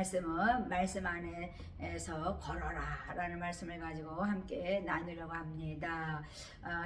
말씀은 말씀 안에서 걸어라 라는 말씀을 가지고 함께 나누려고 합니다.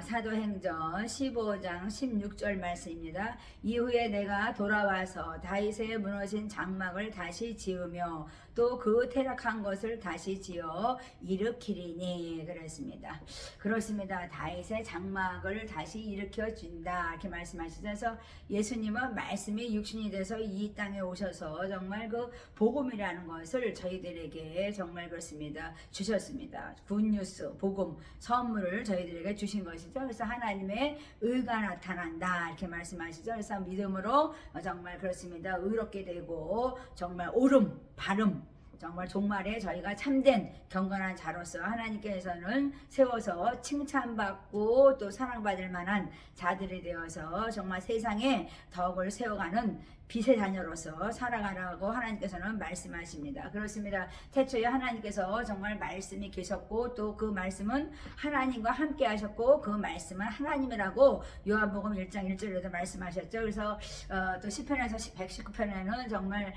사도행전 15장 16절 말씀입니다. 이후에 내가 돌아와서 다윗의 무너진 장막을 다시 지으며 또 그 퇴락한 것을 다시 지어 일으키리니 그랬습니다. 그렇습니다. 다윗의 장막을 다시 일으켜 준다 이렇게 말씀하시면서 예수님은 말씀이 육신이 돼서 이 땅에 오셔서 정말 그 복음이라는 것을 저희들에게 정말 그렇습니다. 주셨습니다. 굿뉴스, 복음, 선물을 저희들에게 주신 것이죠. 그래서 하나님의 의가 나타난다 이렇게 말씀하시죠. 그래서 믿음으로 정말 그렇습니다. 의롭게 되고 정말 옳음, 바름 정말 종말에 저희가 참된 경건한 자로서 하나님께서는 세워서 칭찬받고 또 사랑받을 만한 자들이 되어서 정말 세상에 덕을 세워가는 빛의 자녀로서 살아가라고 하나님께서는 말씀하십니다. 그렇습니다. 태초에 하나님께서 정말 말씀이 계셨고 또 그 말씀은 하나님과 함께 하셨고 그 말씀은 하나님이라고 요한복음 1장 1절에도 말씀하셨죠. 그래서 또 시편에서 119편에는 정말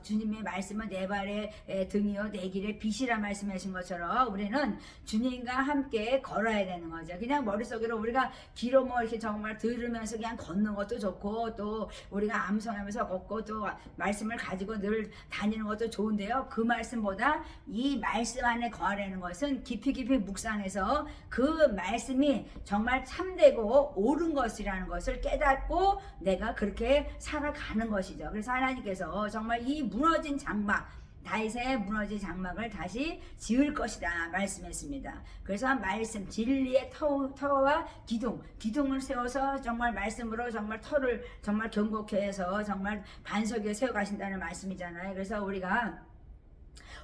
주님의 말씀은 내 발의 등이요 내 길의 빛이라 말씀하신 것처럼 우리는 주님과 함께 걸어야 되는 거죠. 그냥 머릿속으로 우리가 귀로 뭐 이렇게 정말 들으면서 그냥 걷는 것도 좋고 또 우리가 암송하면서 걷고 또 말씀을 가지고 늘 다니는 것도 좋은데요. 그 말씀보다 이 말씀 안에 거하려는 것은 깊이 묵상해서 그 말씀이 정말 참되고 옳은 것이라는 것을 깨닫고 내가 그렇게 살아가는 것이죠. 그래서 하나님께서 정말 이 무너진 장막 다윗의 무너진 장막을 다시 지을 것이다 말씀했습니다. 그래서 말씀 진리의 터와 기둥을 세워서 정말 말씀으로 정말 터를 정말 견고케 해서 정말 반석 위에 세워 가신다는 말씀이잖아요. 그래서 우리가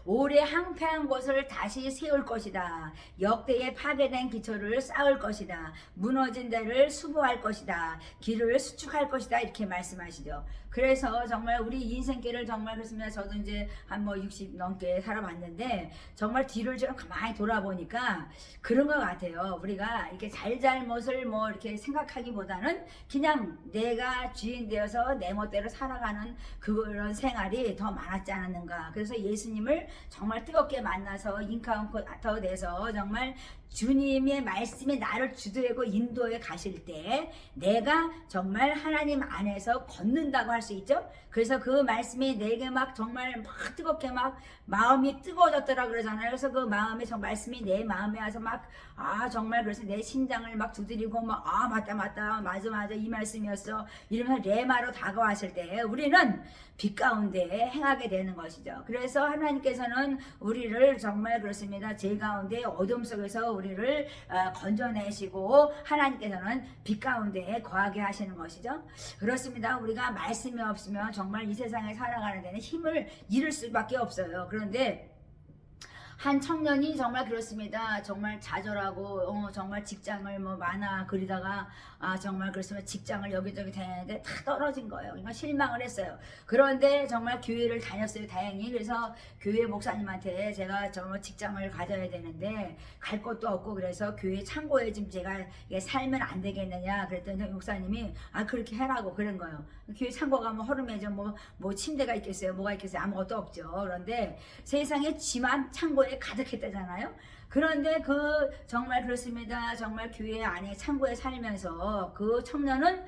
오래 항폐한 곳을 다시 세울 것이다. 역대의 파괴된 기초를 쌓을 것이다. 무너진 데를 수보할 것이다. 길을 수축할 것이다. 이렇게 말씀하시죠. 그래서 정말 우리 인생길을 정말 그렇습니다. 저도 이제 한 60 넘게 살아봤는데 정말 뒤를 좀 가만히 돌아보니까 그런 것 같아요. 우리가 이렇게 잘못을 뭐 이렇게 생각하기보다는 그냥 내가 주인 되어서 내 멋대로 살아가는 그런 생활이 더 많았지 않았는가. 그래서 예수님을 정말 뜨겁게 만나서 인카운터 돼서 정말 주님의 말씀이 나를 주도하고 인도해 가실 때 내가 정말 하나님 안에서 걷는다고 할 수 있죠. 그래서 그 말씀이 내게 막 정말 막 뜨겁게 막 마음이 뜨거워졌더라 그러잖아요. 그래서 그 마음에 저 말씀이 내 마음에 와서 막 정말 그래서 내 심장을 막 두드리고 막 맞아 이 말씀이었어 이러면서 레마로 다가왔을 때 우리는 빛 가운데 행하게 되는 것이죠. 그래서 하나님께서는 우리를 정말 그렇습니다. 죄 가운데 어둠 속에서 우리를 건져내시고 하나님께서는 빛 가운데 거하게 하시는 것이죠. 그렇습니다. 우리가 말씀이 없으면 정말 이 세상에 살아가는 데는 힘을 잃을 수밖에 없어요. 그런데 한 청년이 정말 그렇습니다. 정말 좌절하고 정말 직장을 뭐 많아 그리다가 정말 그렇습니다. 직장을 여기저기 다녔는데 다 떨어진 거예요. 그러니까 실망을 했어요. 그런데 정말 교회를 다녔어요. 다행히. 그래서 교회 목사님한테 제가 정말 직장을 가져야 되는데 갈 곳도 없고 그래서 교회 창고에 지금 제가 살면 안 되겠느냐 그랬더니 목사님이 그렇게 해라고 그런 거예요. 교회 창고 가면 허름해져 뭐 침대가 있겠어요. 뭐가 있겠어요. 아무것도 없죠. 그런데 세상에 지만 창고에 가득했다잖아요. 그런데 정말 그렇습니다. 정말 교회 안에 창고에 살면서 그 청년은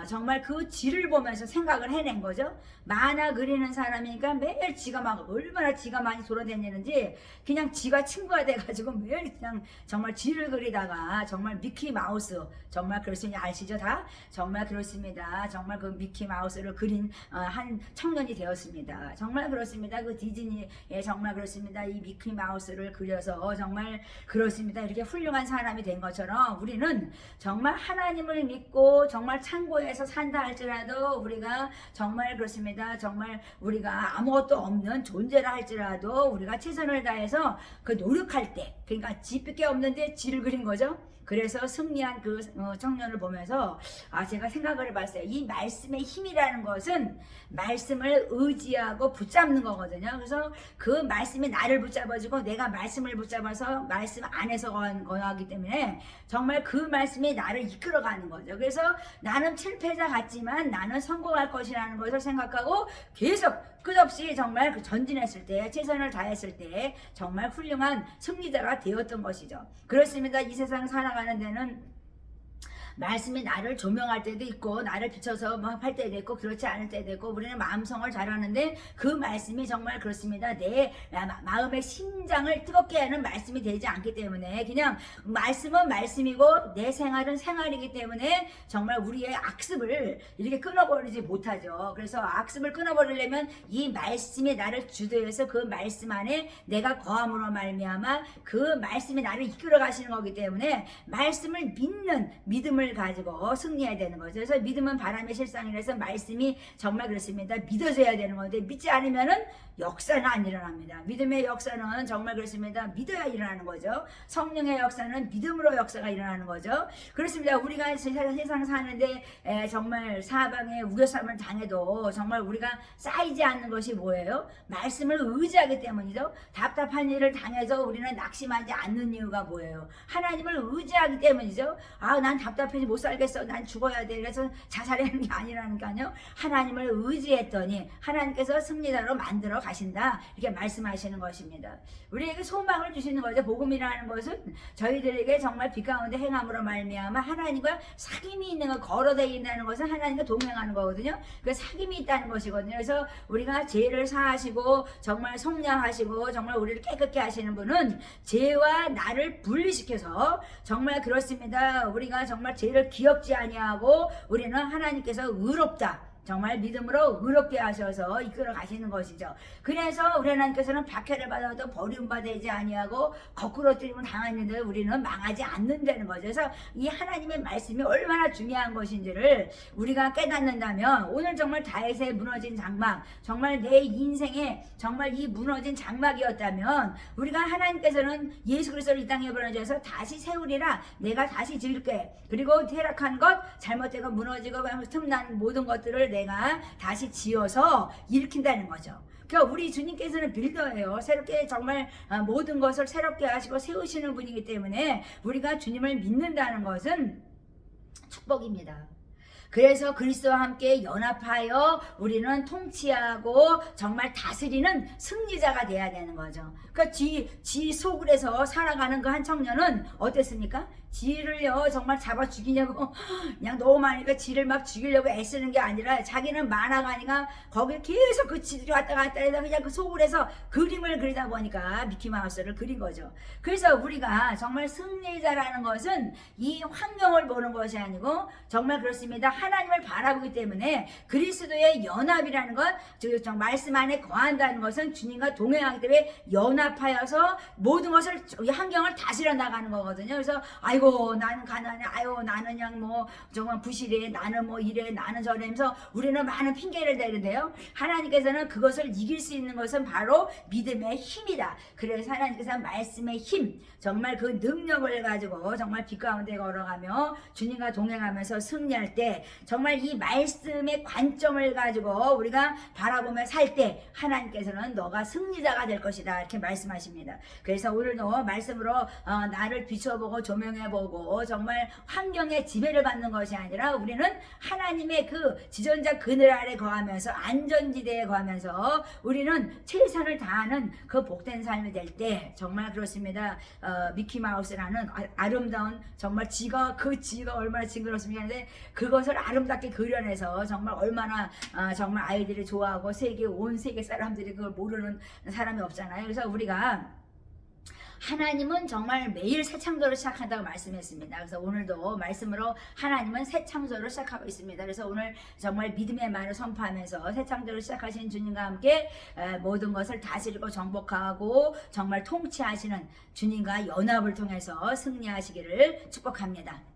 정말 그 지를 보면서 생각을 해낸 거죠. 만화 그리는 사람이니까 매일 지가 막 얼마나 지가 많이 돌아다니는지 그냥 지가 친구가 돼가지고 매일 그냥 정말 지를 그리다가 정말 미키 마우스 정말 그렇습니다. 아시죠 다? 정말 그렇습니다. 정말 그 미키 마우스를 그린 한 청년이 되었습니다. 정말 그렇습니다. 그 디즈니에 정말 그렇습니다. 이 미키 마우스를 그려서 정말 그렇습니다. 이렇게 훌륭한 사람이 된 것처럼 우리는 정말 하나님을 믿고 정말 창고에서 산다 할지라도 우리가 정말 그렇습니다. 정말 우리가 아무것도 없는 존재라 할지라도 우리가 최선을 다해서 그 노력할 때 그러니까 지밖에 없는데 지를 그린 거죠. 그래서 승리한 그 청년을 보면서 제가 생각을 해봤어요. 이 말씀의 힘이라는 것은 말씀을 의지하고 붙잡는 거거든요. 그래서 그 말씀이 나를 붙잡아주고 내가 말씀을 붙잡아서 말씀 안에서 거하기 때문에 정말 그 말씀이 나를 이끌어가는 거죠. 그래서 나는 실패자 같지만 나는 성공할 것이라는 것을 생각하고 계속 끝없이 정말 전진했을 때, 최선을 다했을 때 정말 훌륭한 승리자가 되었던 것이죠. 그렇습니다. 이 세상 살아가는 데는 말씀이 나를 조명할 때도 있고 나를 비춰서 할 때도 있고 그렇지 않을 때도 있고 우리는 마음성을 잘하는데 그 말씀이 정말 그렇습니다. 내 마음의 심장을 뜨겁게 하는 말씀이 되지 않기 때문에 그냥 말씀은 말씀이고 내 생활은 생활이기 때문에 정말 우리의 악습을 이렇게 끊어버리지 못하죠. 그래서 악습을 끊어버리려면 이 말씀이 나를 주도해서 그 말씀 안에 내가 거함으로 말미암아 그 말씀이 나를 이끌어 가시는 거기 때문에 말씀을 믿는 믿음을 가지고 승리해야 되는 거죠. 그래서 믿음은 바람의 실상이라서 말씀이 정말 그렇습니다. 믿어져야 되는 건데 믿지 않으면은 역사는 안 일어납니다. 믿음의 역사는 정말 그렇습니다. 믿어야 일어나는 거죠. 성령의 역사는 믿음으로 역사가 일어나는 거죠. 그렇습니다. 우리가 세상 사는데 정말 사방에 우겨쌈을 당해도 정말 우리가 쌓이지 않는 것이 뭐예요? 말씀을 의지하기 때문이죠. 답답한 일을 당해서 우리는 낙심하지 않는 이유가 뭐예요? 하나님을 의지하기 때문이죠. 난 답답해서 못 살겠어. 난 죽어야 돼. 그래서 자살하는 게 아니라니까요. 하나님을 의지했더니 하나님께서 승리자로 만들어 가신다. 이렇게 말씀하시는 것입니다. 우리에게 소망을 주시는 거죠. 복음이라는 것은 저희들에게 정말 빛 가운데 행함으로 말미암아 하나님과 사귐이 있는 거, 걸어다닌다는 것은 하나님과 동행하는 거거든요. 그 사귐이 있다는 것이거든요. 그래서 우리가 죄를 사하시고 정말 속량하시고 정말 우리를 깨끗게 하시는 분은 죄와 나를 분리시켜서 정말 그렇습니다. 우리가 정말 죄를 기억지 아니하고 우리는 하나님께서 의롭다. 정말 믿음으로 의롭게 하셔서 이끌어 가시는 것이죠. 그래서 우리 하나님께서는 박해를 받아도 버림받지 아니하고 거꾸로 뜨림을 당하는데 우리는 망하지 않는다는 거죠. 그래서 이 하나님의 말씀이 얼마나 중요한 것인지를 우리가 깨닫는다면 오늘 정말 다윗의 무너진 장막, 정말 내 인생에 정말 이 무너진 장막이었다면 우리가 하나님께서는 예수 그리스도를 이 땅에 보내주셔서 다시 세우리라, 내가 다시 지을게, 그리고 퇴락한 것, 잘못되고 무너지고 틈난 모든 것들을 내가 다시 지어서 일으킨다는 거죠. 그러니까 우리 주님께서는 빌더예요. 새롭게 정말 모든 것을 새롭게 하시고 세우시는 분이기 때문에 우리가 주님을 믿는다는 것은 축복입니다. 그래서 그리스도와 함께 연합하여 우리는 통치하고 정말 다스리는 승리자가 돼야 되는 거죠. 그러니까 지 속으로 살아가는 그 한 청년은 어땠습니까? 지를요 정말 잡아 죽이냐고 그냥 너무 많으니까 지를 막 죽이려고 애쓰는 게 아니라 자기는 많아가니까 거기에 계속 그 지들이 왔다 갔다 해서 그냥 그 속으로 그림을 그리다 보니까 미키마우스를 그린 거죠. 그래서 우리가 정말 승리자라는 것은 이 환경을 보는 것이 아니고 정말 그렇습니다. 하나님을 바라보기 때문에 그리스도의 연합이라는 것, 즉 말씀 안에 거한다는 것은 주님과 동행하기 때문에 연합하여서 모든 것을 이 환경을 다스려 나가는 거거든요. 그래서 아이고 나는 가난해, 아유 나는 그냥 뭐 정말 부실해, 나는 뭐 이래, 나는 저래 하면서 우리는 많은 핑계를 대는데요. 하나님께서는 그것을 이길 수 있는 것은 바로 믿음의 힘이다. 그래서 하나님께서 말씀의 힘, 정말 그 능력을 가지고 정말 빛 가운데 걸어가며 주님과 동행하면서 승리할 때 정말 이 말씀의 관점을 가지고 우리가 바라보며 살 때 하나님께서는 너가 승리자가 될 것이다 이렇게 말씀하십니다. 그래서 오늘도 말씀으로 나를 비춰보고 조명해보고 정말 환경의 지배를 받는 것이 아니라 우리는 하나님의 그 지존자 그늘 아래 거하면서 안전지대에 거하면서 우리는 최선을 다하는 그 복된 삶이 될 때 정말 그렇습니다. 미키마우스라는 아름다운 정말 지가 얼마나 징그럽습니까? 근데 그것을 아름답게 그려내서 정말 얼마나 정말 아이들이 좋아하고 온 세계 사람들이 그걸 모르는 사람이 없잖아요. 그래서 우리가 하나님은 정말 매일 새 창조를 시작한다고 말씀했습니다. 그래서 오늘도 말씀으로 하나님은 새 창조를 시작하고 있습니다. 그래서 오늘 정말 믿음의 말을 선포하면서 새 창조를 시작하신 주님과 함께 모든 것을 다스리고 정복하고 정말 통치하시는 주님과 연합을 통해서 승리하시기를 축복합니다.